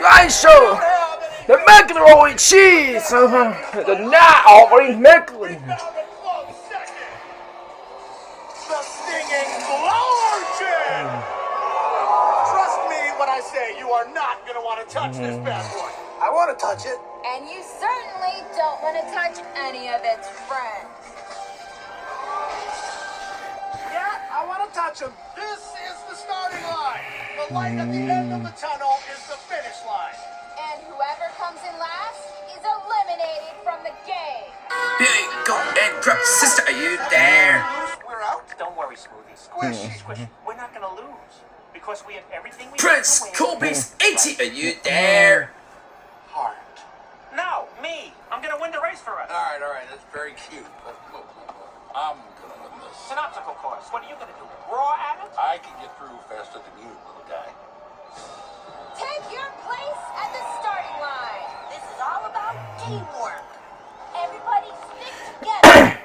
Slideshow. The macaroni and cheese. The not offering macaroni. The stinging blowtorch! Trust me when I say you are not going to want to touch this bad boy. I want to touch it. And you certainly don't want to touch any of its friends. Yeah, I want to touch him. This is the starting line. The light at the end of the tunnel is the finish line. And whoever comes in last is eliminated from the game. Billy, go and grab sister. Are you there? We're out. Don't worry, Smoothie. Squish. We're not gonna lose because we have everything we Prince need to win. Kobe's 80. Are you there? Heart. No, me. I'm gonna win the race for us. All right. That's very cute. But I'm gonna win this. It's an obstacle course. What are you gonna do? Roar at it? I can get through faster than you, little guy. Take your place at the starting line. This is all about teamwork. Everybody stick together.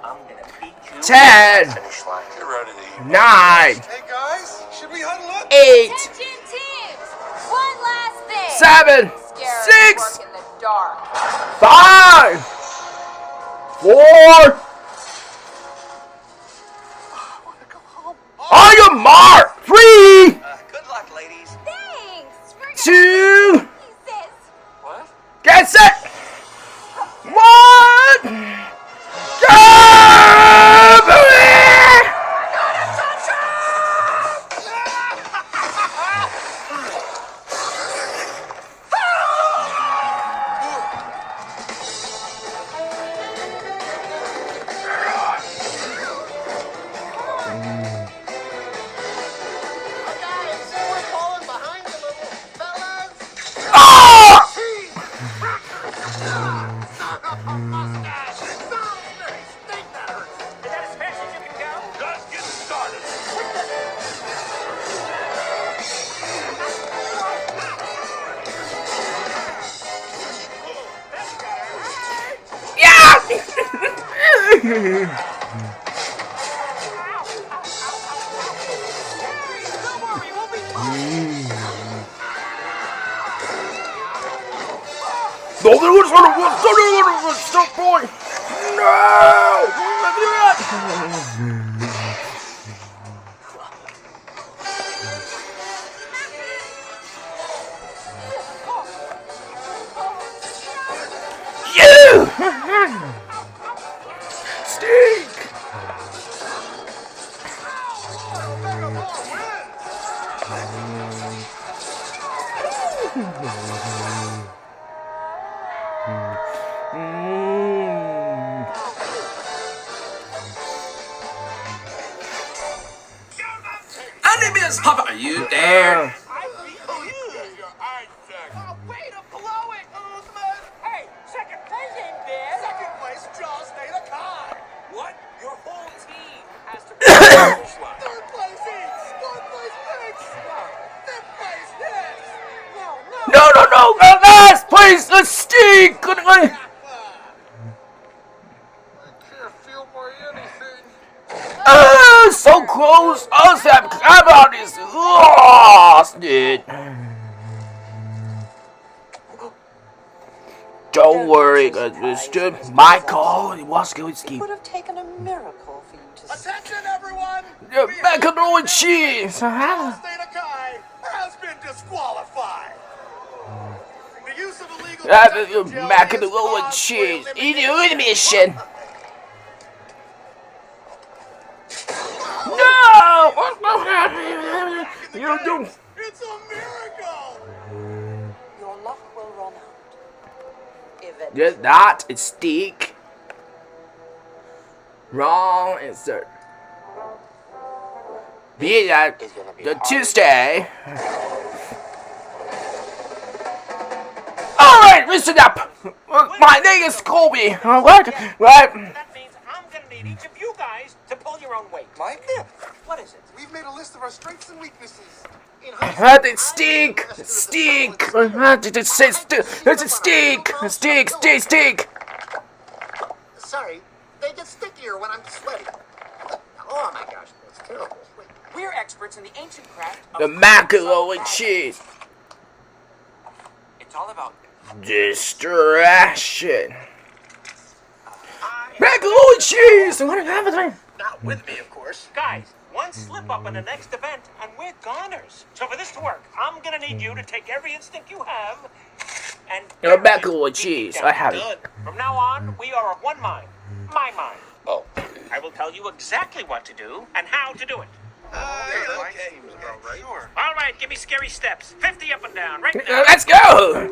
I'm gonna beat you. 10, Finish line. Get ready to eat. 9, Hey guys, should we huddle up? 8, Attention teams. One last thing. 7, Scary 6, work in the dark. 5, 4. On your mark. 3, Good luck, ladies. Thanks. We're 2. pieces. What? Get set. 1. Go! Guys, we're falling behind a little. Fellas! Ah! Mustache! Sounds very stink that hurts. Is that as fast as you can go? Just getting started. Yeah! Don't worry, we'll be fine. No, there was one. Stop, boy. No! Don't do that. You! Stink! Animus Papa, are you there? Way to blow it, Uzman! Hey, second place ain't bad. Second place, just stay the car. What? Your whole team has to finish line. Third place eats. Fourth place picks. Fifth place hits. No, last place, let's stink! I can't feel more anything. So close, us have about is lost it. Don't worry, it's just Michael. It was going to It keep would have taken a miracle for you to see. Attention, everyone! the macaroni and cheese. State Kai has been disqualified. The use of illegal Macaroni and cheese. Eat your mission. No! You do. It's a miracle! Your luck will run out. Eventually. Just that, it's steak. Wrong answer. Be that the Tuesday. Alright, listen up. My name is Colby. What? That means I'm gonna need each of you guys to pull your own weight. Mike? What is it? We've made a list of our strengths and weaknesses. In high school, It's steak. Steak. It's steak. Sorry, they get stickier when I'm sweaty. Oh my gosh, that's terrible. We're experts in the ancient craft of The macaroni and cheese. It's all about distraction. Macaroni and cheese. What happened? Not with me, of course. guys. One slip up in the next event, and we're goners. So for this to work, I'm gonna need you to take every instinct you have and Macaroni and cheese. I have it. Done. From now on, we are of one mind. My mind. Oh, I will tell you exactly what to do and how to do it. Okay. Sure. All right, give me scary steps. 50 up and down, right now. Let's go.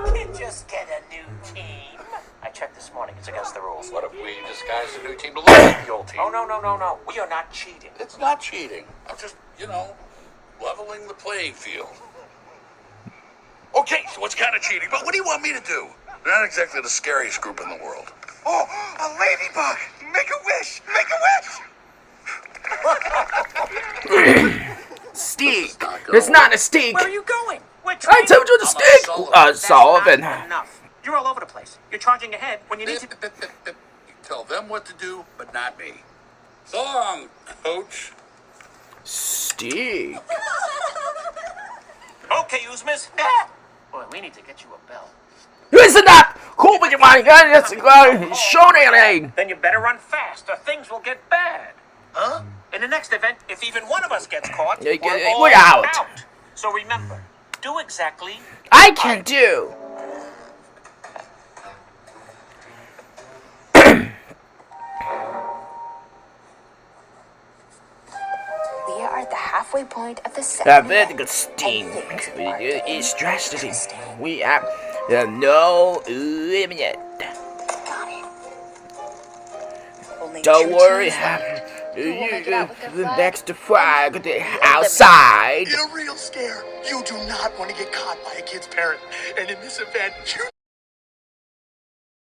We can't just get a new team. I checked this morning. It's against the rules. what if we disguise the new team to look like the old team? Oh, no. We are not cheating. It's not cheating. I'm just, leveling the playing field. Okay, so it's kind of cheating, but what do you want me to do? They're not exactly the scariest group in the world. Oh, a ladybug! Make a wish! Make a wish! Steak. It's not a steak. Where are you going? We're I training. told you the steak. That's Sullivan. not enough. You're all over the place. You're charging ahead when you need to. You tell them what to do, but not me. So long, coach. Steak. Okay, Uzmas. Boy, we need to get you a bell. Listen up. Cool with your money. Let's go. Show me. Then you better run fast, or things will get bad. Huh? In the next event, if even one of us gets caught, Yeah, we're we're all out. So remember, do exactly. I can do. We are at the halfway point of the The second vertical steam is drastically. We have no limit. Only Don't two worry, teams left. the next flag outside. In a real scare, you do not want to get caught by a kid's parent. And in this event, you